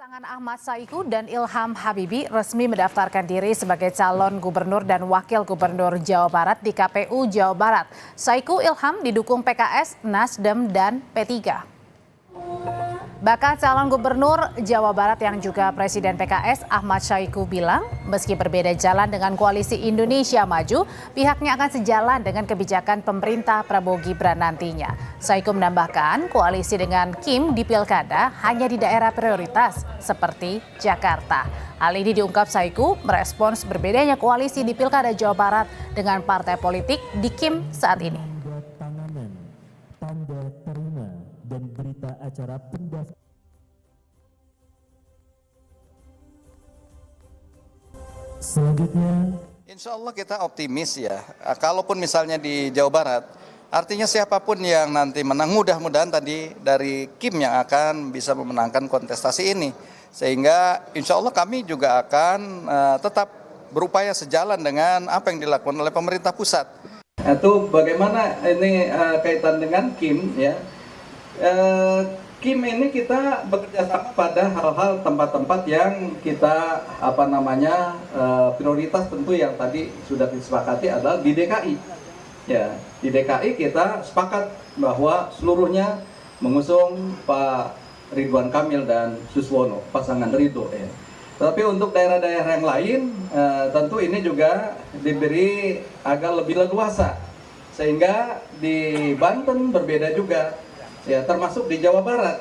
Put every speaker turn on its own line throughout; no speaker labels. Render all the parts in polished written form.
Pasangan Ahmad Saiku dan Ilham Habibie resmi mendaftarkan diri sebagai calon gubernur dan wakil gubernur Jawa Barat di KPU Jawa Barat. Saiku Ilham didukung PKS, Nasdem, dan P3. Bakal calon gubernur Jawa Barat yang juga Presiden PKS Ahmad Saiku bilang, meski berbeda jalan dengan koalisi Indonesia Maju, pihaknya akan sejalan dengan kebijakan pemerintah Prabowo Gibran nantinya. Saiku menambahkan, koalisi dengan Kim di Pilkada hanya di daerah prioritas seperti Jakarta. Hal ini diungkap Saiku merespons berbedanya koalisi di Pilkada Jawa Barat dengan partai politik di Kim saat ini.
Tanda terima dan berita acara pendaftaran. Selanjutnya,
Insya Allah kita optimis ya. Kalaupun misalnya di Jawa Barat, artinya siapapun yang nanti menang, mudah-mudahan tadi dari Kim yang akan bisa memenangkan kontestasi ini. Sehingga insya Allah kami juga akan tetap berupaya sejalan dengan apa yang dilakukan oleh pemerintah pusat. Itu bagaimana ini kaitan dengan Kim ya. Kim ini kita bekerja sama pada hal-hal tempat-tempat yang kita prioritas tentu yang tadi sudah disepakati adalah di DKI. Ya, di DKI kita sepakat bahwa seluruhnya mengusung Pak Ridwan Kamil dan Suswono, pasangan Ridho ya. Tapi untuk daerah-daerah yang lain tentu ini juga diberi agak lebih leluasa. Sehingga di Banten berbeda juga. Ya, termasuk di Jawa Barat.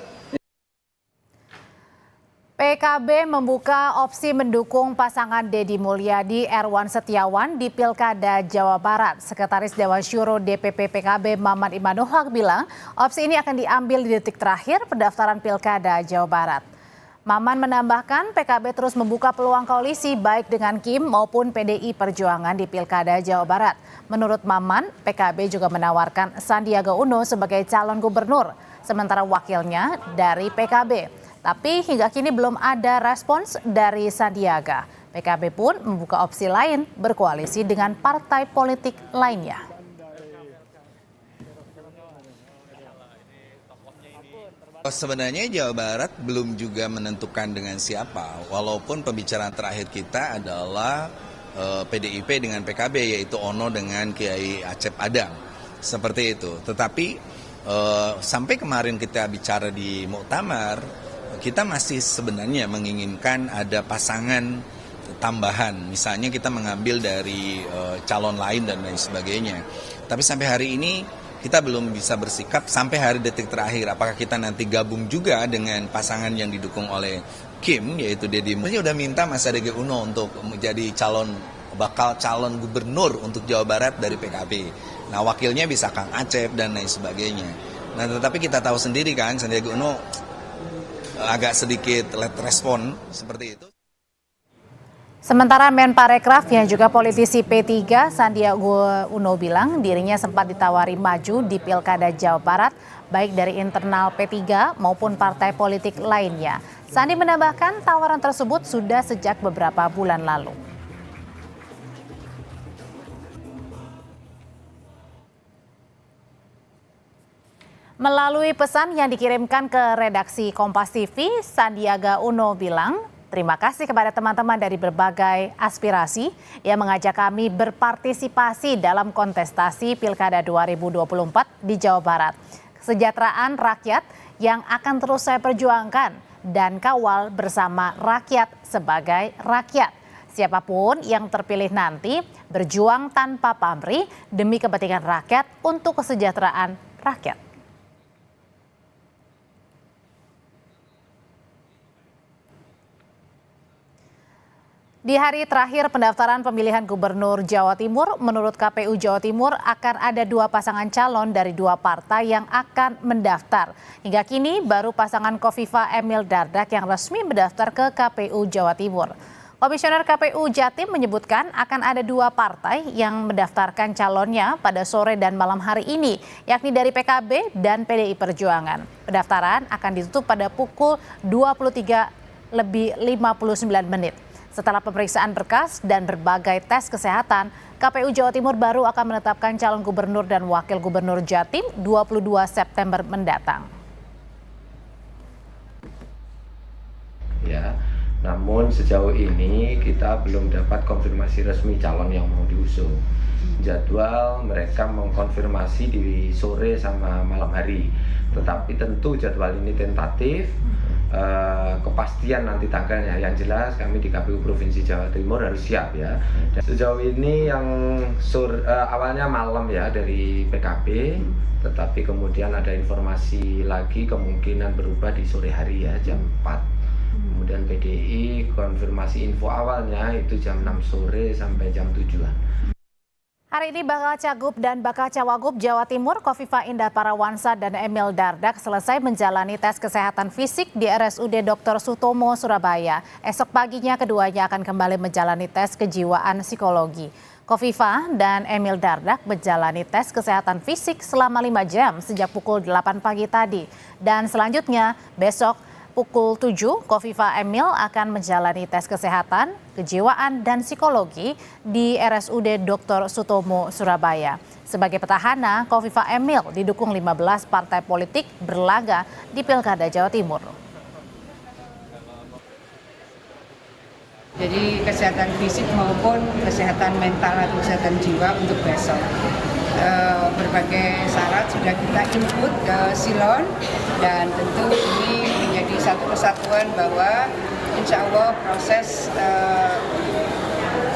PKB membuka opsi mendukung pasangan Deddy Mulyadi Erwan Setiawan di Pilkada Jawa Barat. Sekretaris Dewan Syuro DPP PKB Maman Imanuhak bilang opsi ini akan diambil di detik terakhir pendaftaran Pilkada Jawa Barat. Maman menambahkan PKB terus membuka peluang koalisi baik dengan Kim maupun PDI Perjuangan di Pilkada Jawa Barat. Menurut Maman, PKB juga menawarkan Sandiaga Uno sebagai calon gubernur, sementara wakilnya dari PKB. Tapi hingga kini belum ada respons dari Sandiaga. PKB pun membuka opsi lain berkoalisi dengan partai politik lainnya.
Sebenarnya Jawa Barat belum juga menentukan dengan siapa, walaupun pembicaraan terakhir kita adalah PDIP dengan PKB, yaitu Ono dengan Kiai Acep Adang, seperti itu. Tetapi sampai kemarin kita bicara di muktamar, kita masih sebenarnya menginginkan ada pasangan tambahan, misalnya kita mengambil dari calon lain dan lain sebagainya. Tapi sampai hari ini kita belum bisa bersikap sampai hari detik terakhir apakah kita nanti gabung juga dengan pasangan yang didukung oleh Kim, yaitu Deddy Mulyadi. Udah minta Mas Sandiaga Uno untuk menjadi bakal calon gubernur untuk Jawa Barat dari PKB. Nah, wakilnya bisa Kang Acep dan lain sebagainya. Nah, tetapi kita tahu sendiri kan Sandiaga Uno agak sedikit let respon seperti itu.
Sementara Menparekraf yang juga politisi P3 Sandiaga Uno bilang dirinya sempat ditawari maju di Pilkada Jawa Barat baik dari internal P3 maupun partai politik lainnya. Sandi menambahkan tawaran tersebut sudah sejak beberapa bulan lalu. Melalui pesan yang dikirimkan ke redaksi Kompas TV, Sandiaga Uno bilang, terima kasih kepada teman-teman dari berbagai aspirasi yang mengajak kami berpartisipasi dalam kontestasi Pilkada 2024 di Jawa Barat. Kesejahteraan rakyat yang akan terus saya perjuangkan dan kawal bersama rakyat sebagai rakyat. Siapapun yang terpilih nanti berjuang tanpa pamrih demi kepentingan rakyat untuk kesejahteraan rakyat. Di hari terakhir pendaftaran pemilihan Gubernur Jawa Timur, menurut KPU Jawa Timur akan ada 2 pasangan calon dari 2 partai yang akan mendaftar. Hingga kini baru pasangan Kofifa Emil Dardak yang resmi mendaftar ke KPU Jawa Timur. Komisioner KPU Jatim menyebutkan akan ada 2 partai yang mendaftarkan calonnya pada sore dan malam hari ini, yakni dari PKB dan PDI Perjuangan. Pendaftaran akan ditutup pada pukul 23:59. Setelah pemeriksaan berkas dan berbagai tes kesehatan, KPU Jawa Timur baru akan menetapkan calon gubernur dan wakil gubernur Jatim 22 September mendatang.
ya. Namun sejauh ini kita belum dapat konfirmasi resmi calon yang mau diusung. Jadwal mereka mengkonfirmasi di sore sama malam hari, tetapi tentu jadwal ini tentatif. Kepastian nanti tanggalnya yang jelas kami di KPU Provinsi Jawa Timur harus siap ya. Dan sejauh ini yang awalnya malam ya dari PKB, tetapi kemudian ada informasi lagi kemungkinan berubah di sore hari ya jam 4. Kemudian PDI konfirmasi info awalnya itu jam 6 sore sampai jam 7-an.
Hari ini bakal Cagup dan bakal Cawagup Jawa Timur Khofifah Indar Parawansa dan Emil Dardak selesai menjalani tes kesehatan fisik di RSUD Dr. Sutomo, Surabaya. Esok paginya keduanya akan kembali menjalani tes kejiwaan psikologi. Khofifah dan Emil Dardak menjalani tes kesehatan fisik selama 5 jam sejak pukul 8 pagi tadi. Dan selanjutnya besok pukul 7, Khofifah Emil akan menjalani tes kesehatan, kejiwaan, dan psikologi di RSUD Dr. Sutomo, Surabaya. Sebagai petahana, Khofifah Emil didukung 15 partai politik berlaga di Pilkada Jawa Timur.
Jadi kesehatan fisik maupun kesehatan mental atau kesehatan jiwa untuk besok. Berbagai syarat sudah kita input ke Silon dan tentu ini menjadi satu kesatuan bahwa insya Allah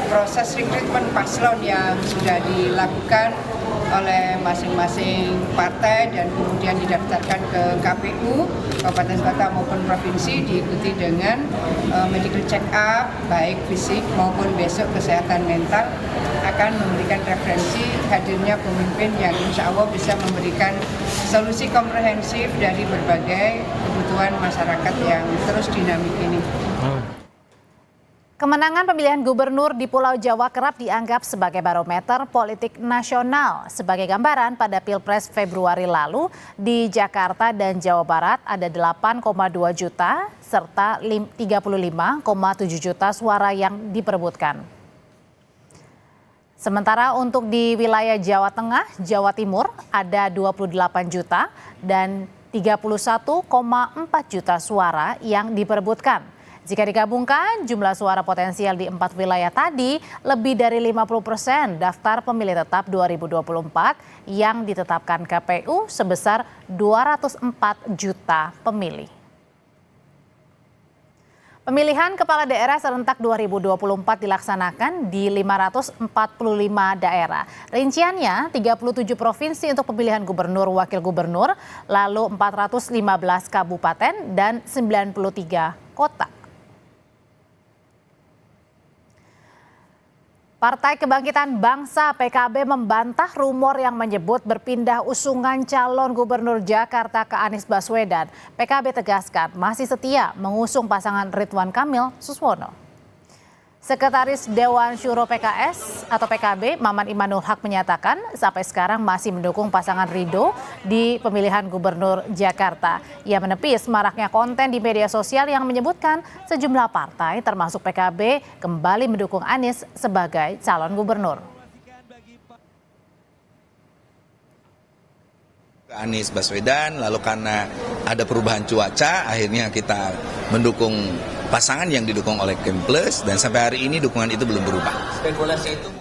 proses rekrutmen paslon yang sudah dilakukan oleh masing-masing partai dan kemudian didaftarkan ke KPU kabupaten kota maupun provinsi diikuti dengan medical check up baik fisik maupun besok kesehatan mental akan memberikan referensi hadirnya pemimpin yang insya Allah bisa memberikan solusi komprehensif dari berbagai kebutuhan masyarakat yang terus dinamik ini.
Kemenangan pemilihan gubernur di Pulau Jawa kerap dianggap sebagai barometer politik nasional. Sebagai gambaran, pada Pilpres Februari lalu di Jakarta dan Jawa Barat ada 8,2 juta serta 35,7 juta suara yang diperebutkan. Sementara untuk di wilayah Jawa Tengah, Jawa Timur ada 28 juta dan 31,4 juta suara yang diperebutkan. Jika digabungkan, jumlah suara potensial di 4 wilayah tadi lebih dari 50% daftar pemilih tetap 2024 yang ditetapkan KPU sebesar 204 juta pemilih. Pemilihan kepala daerah serentak 2024 dilaksanakan di 545 daerah. Rinciannya 37 provinsi untuk pemilihan gubernur, wakil gubernur, lalu 415 kabupaten dan 93 kota. Partai Kebangkitan Bangsa PKB membantah rumor yang menyebut berpindah usungan calon gubernur Jakarta ke Anies Baswedan. PKB tegaskan masih setia mengusung pasangan Ridwan Kamil Suswono. Sekretaris Dewan Syuro PKS atau PKB Maman Imanul Haq menyatakan sampai sekarang masih mendukung pasangan Ridho di pemilihan gubernur Jakarta. Ia menepis maraknya konten di media sosial yang menyebutkan sejumlah partai termasuk PKB kembali mendukung Anies sebagai calon gubernur.
Anies Baswedan, lalu karena ada perubahan cuaca akhirnya kita mendukung pasangan yang didukung oleh Kemples dan sampai hari ini dukungan itu belum berubah. Spekulasi itu.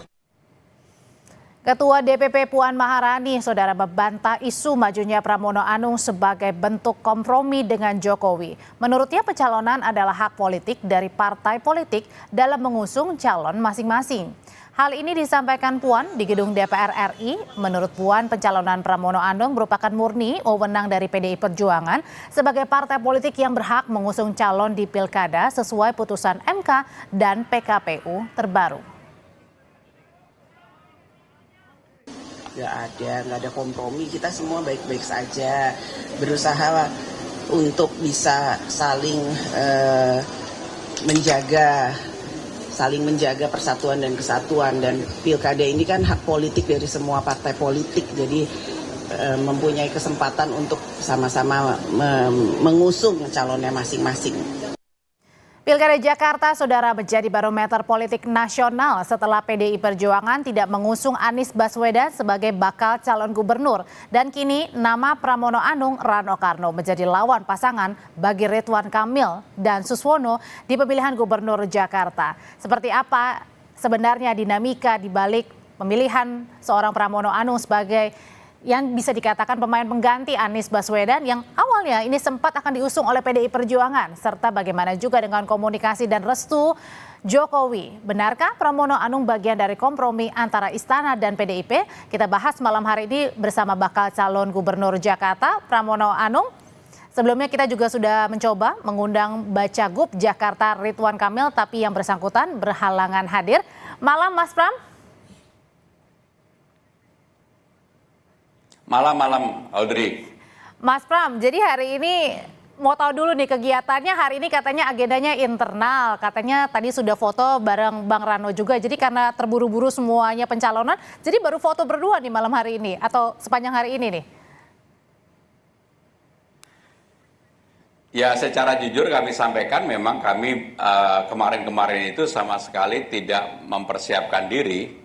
Ketua DPP Puan Maharani, saudara, membantah isu majunya Pramono Anung sebagai bentuk kompromi dengan Jokowi. Menurutnya pencalonan adalah hak politik dari partai politik dalam mengusung calon masing-masing. Hal ini disampaikan Puan di gedung DPR RI. Menurut Puan, pencalonan Pramono Anung merupakan murni wewenang dari PDI Perjuangan sebagai partai politik yang berhak mengusung calon di Pilkada sesuai putusan MK dan PKPU terbaru.
Nggak ada kompromi, kita semua baik-baik saja, berusaha untuk bisa saling menjaga persatuan dan kesatuan, dan Pilkada ini kan hak politik dari semua partai politik, jadi mempunyai kesempatan untuk sama-sama mengusung calonnya masing-masing.
Pilkada Jakarta, saudara, menjadi barometer politik nasional setelah PDI Perjuangan tidak mengusung Anies Baswedan sebagai bakal calon gubernur. Dan kini nama Pramono Anung Rano Karno menjadi lawan pasangan bagi Ridwan Kamil dan Suswono di pemilihan gubernur Jakarta. Seperti apa sebenarnya dinamika di balik pemilihan seorang Pramono Anung sebagai yang bisa dikatakan pemain pengganti Anies Baswedan yang awalnya ini sempat akan diusung oleh PDI Perjuangan, serta bagaimana juga dengan komunikasi dan restu Jokowi. Benarkah Pramono Anung bagian dari kompromi antara Istana dan PDIP? Kita bahas malam hari ini bersama bakal calon gubernur Jakarta, Pramono Anung. Sebelumnya kita juga sudah mencoba mengundang Bacagub Jakarta Ridwan Kamil, tapi yang bersangkutan berhalangan hadir. Malam Mas Pram.
Malam, Audrey.
Mas Pram, jadi hari ini mau tahu dulu nih kegiatannya hari ini, katanya agendanya internal, katanya tadi sudah foto bareng Bang Rano juga, jadi karena terburu-buru semuanya pencalonan, jadi baru foto berdua nih malam hari ini atau sepanjang hari ini nih?
Ya, secara jujur kami sampaikan memang kami kemarin-kemarin itu sama sekali tidak mempersiapkan diri.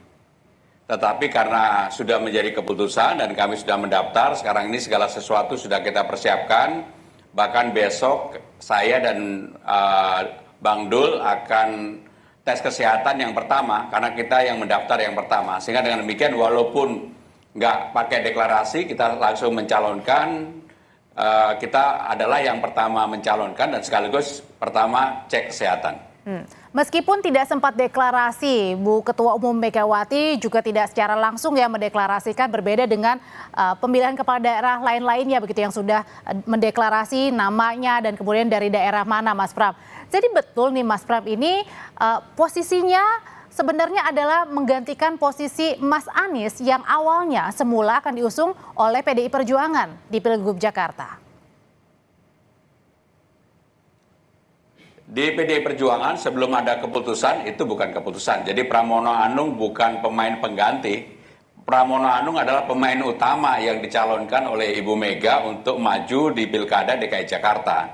Tetapi karena sudah menjadi keputusan dan kami sudah mendaftar, sekarang ini segala sesuatu sudah kita persiapkan. Bahkan besok saya dan Bang Dul akan tes kesehatan yang pertama, karena kita yang mendaftar yang pertama. Sehingga dengan demikian walaupun nggak pakai deklarasi, kita langsung mencalonkan. Kita adalah yang pertama mencalonkan dan sekaligus pertama cek kesehatan.
Meskipun tidak sempat deklarasi, Bu Ketua Umum Megawati juga tidak secara langsung ya mendeklarasikan, berbeda dengan pemilihan kepala daerah lain-lainnya begitu yang sudah mendeklarasi namanya dan kemudian dari daerah mana, Mas Pram. Jadi betul nih Mas Pram, ini posisinya sebenarnya adalah menggantikan posisi Mas Anies yang awalnya semula akan diusung oleh PDI Perjuangan di Pilgub Jakarta.
Di PDI Perjuangan sebelum ada keputusan, itu bukan keputusan. Jadi Pramono Anung bukan pemain pengganti. Pramono Anung adalah pemain utama yang dicalonkan oleh Ibu Mega untuk maju di Pilkada DKI Jakarta.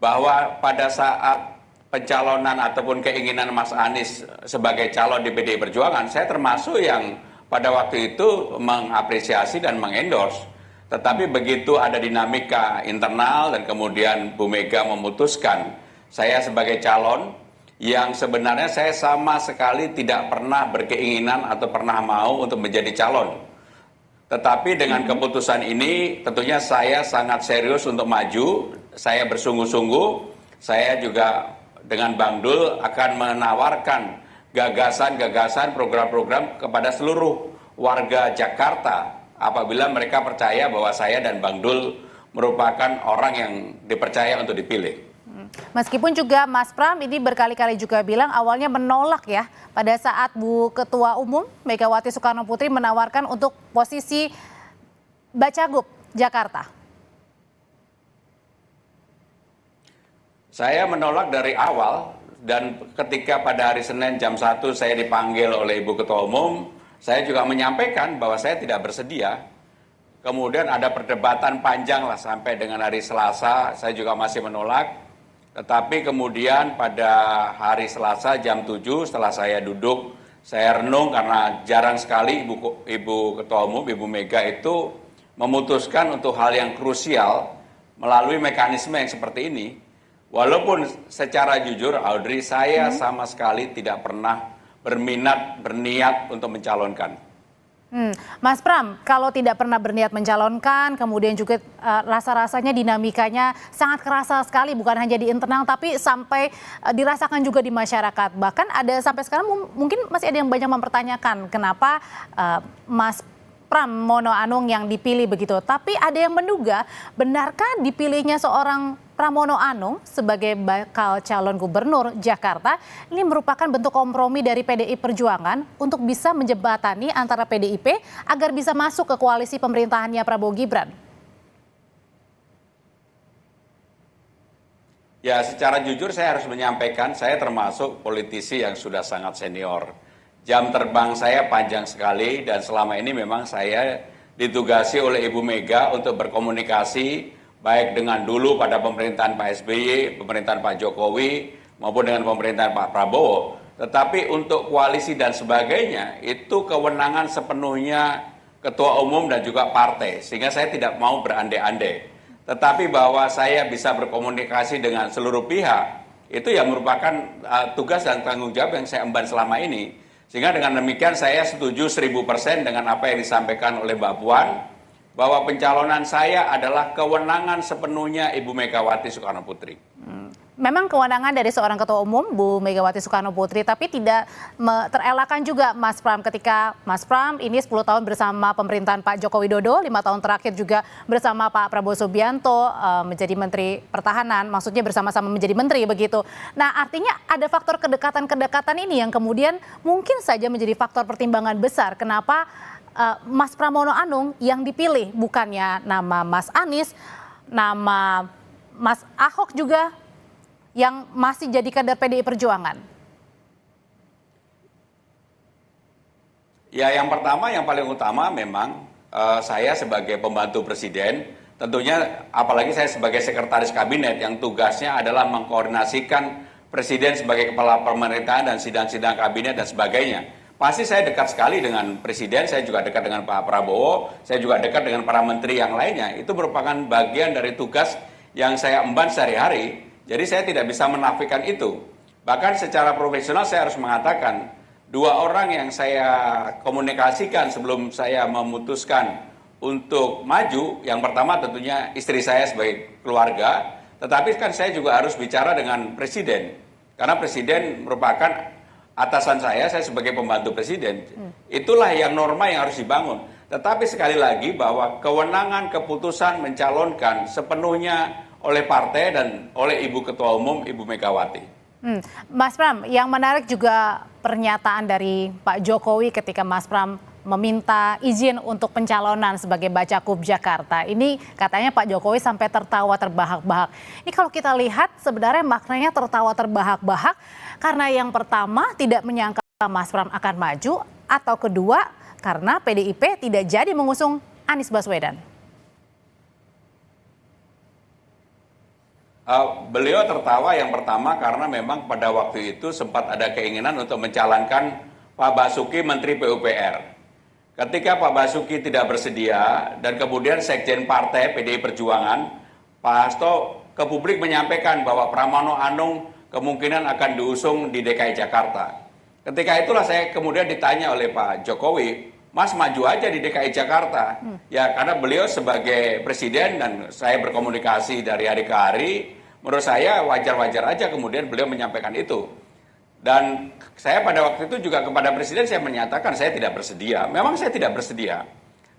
Bahwa pada saat pencalonan ataupun keinginan Mas Anies sebagai calon di PDI Perjuangan, saya termasuk yang pada waktu itu mengapresiasi dan mengendorse. Tetapi begitu ada dinamika internal dan kemudian Bu Mega memutuskan saya sebagai calon yang sebenarnya saya sama sekali tidak pernah berkeinginan atau pernah mau untuk menjadi calon. Tetapi dengan keputusan ini tentunya saya sangat serius untuk maju, saya bersungguh-sungguh, saya juga dengan Bang Dul akan menawarkan gagasan-gagasan program-program kepada seluruh warga Jakarta apabila mereka percaya bahwa saya dan Bang Dul merupakan orang yang dipercaya untuk dipilih.
Meskipun juga Mas Pram ini berkali-kali juga bilang awalnya menolak ya pada saat Bu Ketua Umum Megawati Soekarno Putri menawarkan untuk posisi Bacagub Jakarta.
Saya menolak dari awal dan ketika pada hari Senin jam 1 saya dipanggil oleh Ibu Ketua Umum, saya juga menyampaikan bahwa saya tidak bersedia. Kemudian ada perdebatan panjang lah sampai dengan hari Selasa, saya juga masih menolak. Tetapi kemudian pada hari Selasa jam 7 setelah saya duduk, saya renung karena jarang sekali Ibu Ketua Umum, Ibu Mega itu memutuskan untuk hal yang krusial melalui mekanisme yang seperti ini. Walaupun secara jujur, Audrey, saya sama sekali tidak pernah berniat untuk mencalonkan.
Mas Pram, kalau tidak pernah berniat mencalonkan, kemudian juga rasa-rasanya dinamikanya sangat kerasa sekali, bukan hanya di internal, tapi sampai dirasakan juga di masyarakat. Bahkan ada sampai sekarang mungkin masih ada yang banyak mempertanyakan kenapa Mas Pramono Anung yang dipilih begitu. Tapi ada yang menduga, benarkah dipilihnya seorang Pramono Anung sebagai bakal calon gubernur Jakarta ini merupakan bentuk kompromi dari PDI Perjuangan untuk bisa menjembatani antara PDIP agar bisa masuk ke koalisi pemerintahannya Prabowo Gibran?
Ya, secara jujur saya harus menyampaikan saya termasuk politisi yang sudah sangat senior. Jam terbang saya panjang sekali dan selama ini memang saya ditugasi oleh Ibu Mega untuk berkomunikasi baik dengan dulu pada pemerintahan Pak SBY, pemerintahan Pak Jokowi, maupun dengan pemerintahan Pak Prabowo. Tetapi untuk koalisi dan sebagainya, itu kewenangan sepenuhnya ketua umum dan juga partai, sehingga saya tidak mau berandai-andai. Tetapi bahwa saya bisa berkomunikasi dengan seluruh pihak, itu yang merupakan tugas dan tanggung jawab yang saya emban selama ini. Sehingga dengan demikian saya setuju 1000% dengan apa yang disampaikan oleh Mbak Puan, bahwa pencalonan saya adalah kewenangan sepenuhnya Ibu Megawati Soekarno Putri.
Memang kewenangan dari seorang ketua umum, Bu Megawati Soekarno Putri, tapi tidak terelakkan juga Mas Pram ketika Mas Pram ini 10 tahun bersama pemerintahan Pak Joko Widodo, 5 tahun terakhir juga bersama Pak Prabowo Subianto menjadi Menteri Pertahanan, maksudnya bersama-sama menjadi Menteri begitu. Nah artinya ada faktor kedekatan-kedekatan ini yang kemudian mungkin saja menjadi faktor pertimbangan besar kenapa Mas Pramono Anung yang dipilih, bukannya nama Mas Anies, nama Mas Ahok juga yang masih jadi kader PDI Perjuangan?
Ya, yang pertama, yang paling utama memang saya sebagai pembantu presiden, tentunya apalagi saya sebagai sekretaris kabinet yang tugasnya adalah mengkoordinasikan presiden sebagai kepala pemerintahan dan sidang-sidang kabinet dan sebagainya. Pasti saya dekat sekali dengan presiden, saya juga dekat dengan Pak Prabowo, saya juga dekat dengan para menteri yang lainnya. Itu merupakan bagian dari tugas yang saya emban sehari-hari. Jadi saya tidak bisa menafikan itu. Bahkan secara profesional saya harus mengatakan, 2 orang yang saya komunikasikan sebelum saya memutuskan untuk maju, yang pertama tentunya istri saya sebagai keluarga, tetapi kan saya juga harus bicara dengan presiden. Karena presiden merupakan atasan saya sebagai pembantu presiden. Itulah yang norma yang harus dibangun. Tetapi sekali lagi bahwa kewenangan keputusan mencalonkan sepenuhnya oleh partai dan oleh Ibu Ketua Umum, Ibu Megawati.
Mas Pram, yang menarik juga pernyataan dari Pak Jokowi ketika Mas Pram meminta izin untuk pencalonan sebagai Bacakub Jakarta. Ini katanya Pak Jokowi sampai tertawa terbahak-bahak. Ini kalau kita lihat sebenarnya maknanya tertawa terbahak-bahak karena yang pertama tidak menyangka Mas Pram akan maju, atau kedua karena PDIP tidak jadi mengusung Anies Baswedan.
Beliau tertawa yang pertama karena memang pada waktu itu sempat ada keinginan untuk mencalonkan Pak Basuki Menteri PUPR. Ketika Pak Basuki tidak bersedia dan kemudian Sekjen Partai PDI Perjuangan, Pak Hasto ke publik menyampaikan bahwa Pramono Anung kemungkinan akan diusung di DKI Jakarta. Ketika itulah saya kemudian ditanya oleh Pak Jokowi, Mas maju aja di DKI Jakarta. Ya karena beliau sebagai presiden dan saya berkomunikasi dari hari ke hari, menurut saya wajar-wajar aja kemudian beliau menyampaikan itu. Dan saya pada waktu itu juga kepada presiden saya menyatakan saya tidak bersedia. Memang saya tidak bersedia.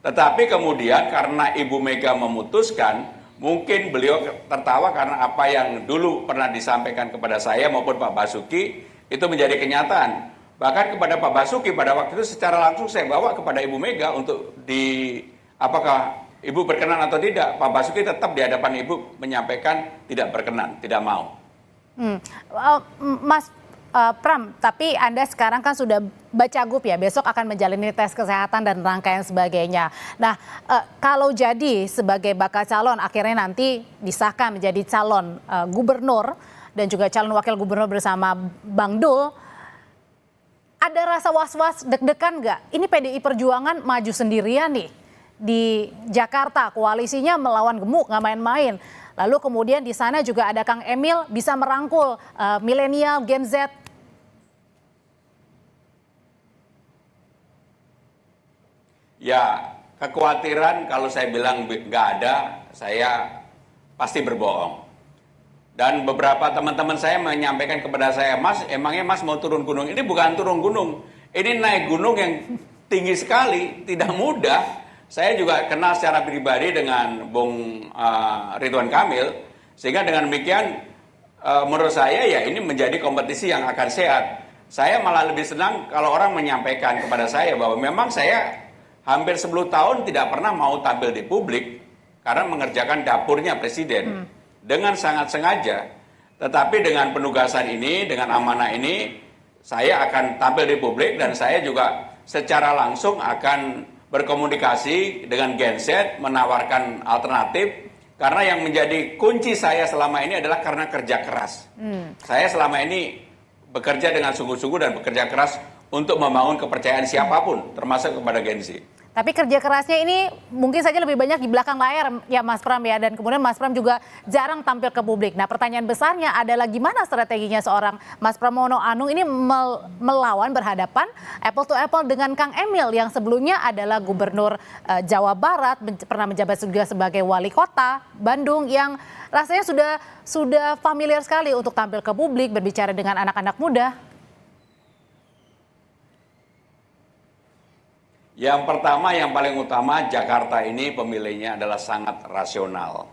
Tetapi kemudian karena Ibu Mega memutuskan, mungkin beliau tertawa karena apa yang dulu pernah disampaikan kepada saya maupun Pak Basuki itu menjadi kenyataan. Bahkan kepada Pak Basuki pada waktu itu secara langsung saya bawa kepada Ibu Mega untuk apakah Ibu berkenan atau tidak. Pak Basuki tetap di hadapan Ibu menyampaikan tidak berkenan, tidak mau.
Mas Pram, tapi Anda sekarang kan sudah Bacagub ya, besok akan menjalani tes kesehatan dan rangkaian sebagainya. Nah, kalau jadi sebagai bakal calon akhirnya nanti disahkan menjadi calon gubernur dan juga calon wakil gubernur bersama Bang Dul, ada rasa was-was deg-degan nggak? Ini PDI Perjuangan maju sendirian nih di Jakarta, koalisinya melawan gemuk, nggak main-main. Lalu kemudian di sana juga ada Kang Emil bisa merangkul milenial, Gen Z.
Ya, kekhawatiran kalau saya bilang nggak ada, saya pasti berbohong. Dan beberapa teman-teman saya menyampaikan kepada saya, Mas, emangnya Mas mau turun gunung? Ini bukan turun gunung, ini naik gunung yang tinggi sekali, tidak mudah. Saya juga kenal secara pribadi dengan Bung Ridwan Kamil, sehingga dengan demikian menurut saya ya ini menjadi kompetisi yang akan sehat. Saya malah lebih senang kalau orang menyampaikan kepada saya bahwa memang saya hampir 10 tahun tidak pernah mau tampil di publik karena mengerjakan dapurnya presiden dengan sangat sengaja. Tetapi dengan penugasan ini, dengan amanah ini, saya akan tampil di publik dan saya juga secara langsung akan berkomunikasi dengan Gen Z, menawarkan alternatif Karena yang menjadi kunci saya selama ini adalah karena kerja keras. Saya selama ini bekerja dengan sungguh-sungguh dan bekerja keras untuk membangun kepercayaan siapapun, termasuk kepada Gen Z.
Tapi kerja kerasnya ini mungkin saja lebih banyak di belakang layar ya Mas Pram ya. Dan kemudian Mas Pram juga jarang tampil ke publik. Nah pertanyaan besarnya adalah gimana strateginya seorang Mas Pramono Anung ini melawan berhadapan apple to apple dengan Kang Emil yang sebelumnya adalah Gubernur Jawa Barat, pernah menjabat juga sebagai Wali Kota Bandung yang rasanya sudah familiar sekali untuk tampil ke publik, berbicara dengan anak-anak muda.
Yang pertama, yang paling utama, Jakarta ini pemilihnya adalah sangat rasional.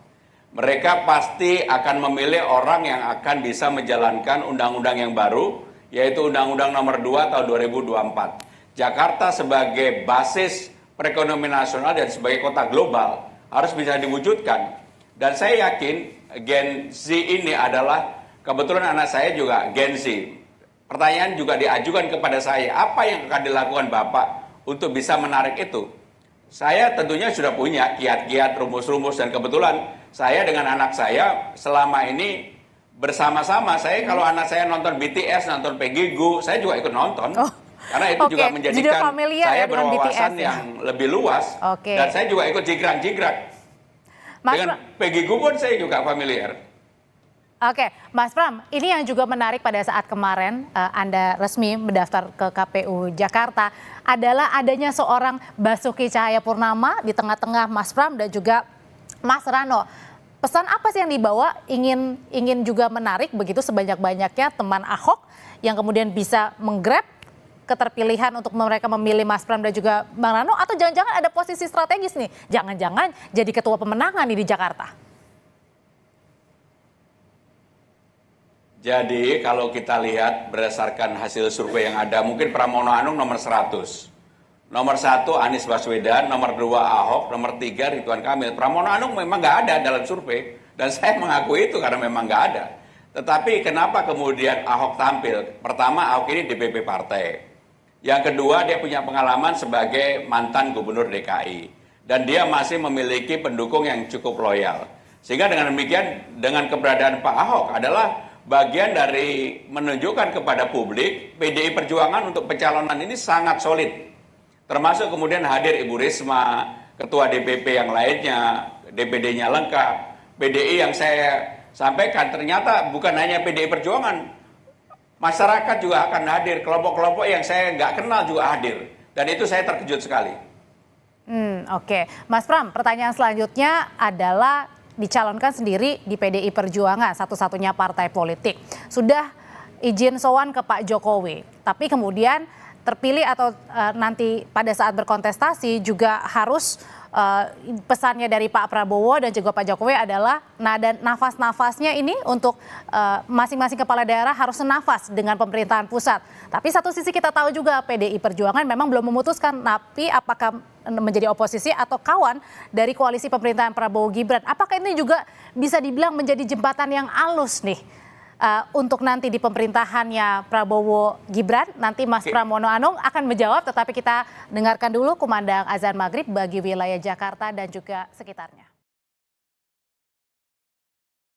Mereka pasti akan memilih orang yang akan bisa menjalankan undang-undang yang baru, yaitu Undang-Undang Nomor 2 tahun 2024. Jakarta sebagai basis perekonomian nasional dan sebagai kota global harus bisa diwujudkan. Dan saya yakin Gen Z ini adalah, kebetulan anak saya juga Gen Z. Pertanyaan juga diajukan kepada saya, apa yang akan dilakukan Bapak untuk bisa menarik itu? Saya tentunya sudah punya kiat-kiat, rumus-rumus, dan kebetulan saya dengan anak saya selama ini bersama-sama. Saya kalau anak saya nonton BTS, nonton Peggy-Gu, saya juga ikut nonton. Karena itu juga menjadikan saya berwawasan yang lebih luas. Dan saya juga ikut jigrak-jigrak. Dengan Peggy-Gu pun saya juga familiar.
Oke, Mas Pram, ini yang juga menarik pada saat kemarin Anda resmi mendaftar ke KPU Jakarta adalah adanya seorang Basuki Cahayapurnama di tengah-tengah Mas Pram dan juga Mas Rano. Pesan apa sih yang dibawa? Ingin juga menarik begitu sebanyak-banyaknya teman Ahok yang kemudian bisa menggrab keterpilihan untuk mereka memilih Mas Pram dan juga Bang Rano, atau jangan-jangan ada posisi strategis nih, jangan-jangan jadi ketua pemenangan nih di Jakarta?
Jadi kalau kita lihat berdasarkan hasil survei yang ada, mungkin Pramono Anung nomor 100. Nomor 1 Anies Baswedan, nomor 2 Ahok, nomor 3 Ridwan Kamil. Pramono Anung memang nggak ada dalam survei, dan saya mengakui itu karena memang nggak ada. Tetapi kenapa kemudian Ahok tampil? Pertama, Ahok ini DPP partai. Yang kedua, dia punya pengalaman sebagai mantan gubernur DKI. Dan dia masih memiliki pendukung yang cukup loyal. Sehingga dengan demikian, dengan keberadaan Pak Ahok adalah bagian dari menunjukkan kepada publik PDI Perjuangan untuk pencalonan ini sangat solid. Termasuk kemudian hadir Ibu Risma, ketua DPP yang lainnya, DPD-nya lengkap. PDI yang saya sampaikan ternyata bukan hanya PDI Perjuangan, masyarakat juga akan hadir, kelompok-kelompok yang saya nggak kenal juga hadir. Dan itu saya terkejut sekali.
Oke, Mas Pram, pertanyaan selanjutnya adalah dicalonkan sendiri di PDI Perjuangan, satu-satunya partai politik. Sudah izin sowan ke Pak Jokowi, tapi kemudian terpilih atau nanti pada saat berkontestasi juga harus pesannya dari Pak Prabowo dan juga Pak Jokowi adalah dan nafas-nafasnya ini untuk masing-masing kepala daerah harus senafas dengan pemerintahan pusat. Tapi satu sisi kita tahu juga PDI Perjuangan memang belum memutuskan, tapi apakah menjadi oposisi atau kawan dari koalisi pemerintahan Prabowo Gibran. Apakah ini juga bisa dibilang menjadi jembatan yang halus nih untuk nanti di pemerintahannya Prabowo Gibran? Nanti Mas Pramono Anung akan menjawab, tetapi kita dengarkan dulu kumandang azan maghrib bagi wilayah Jakarta dan juga sekitarnya.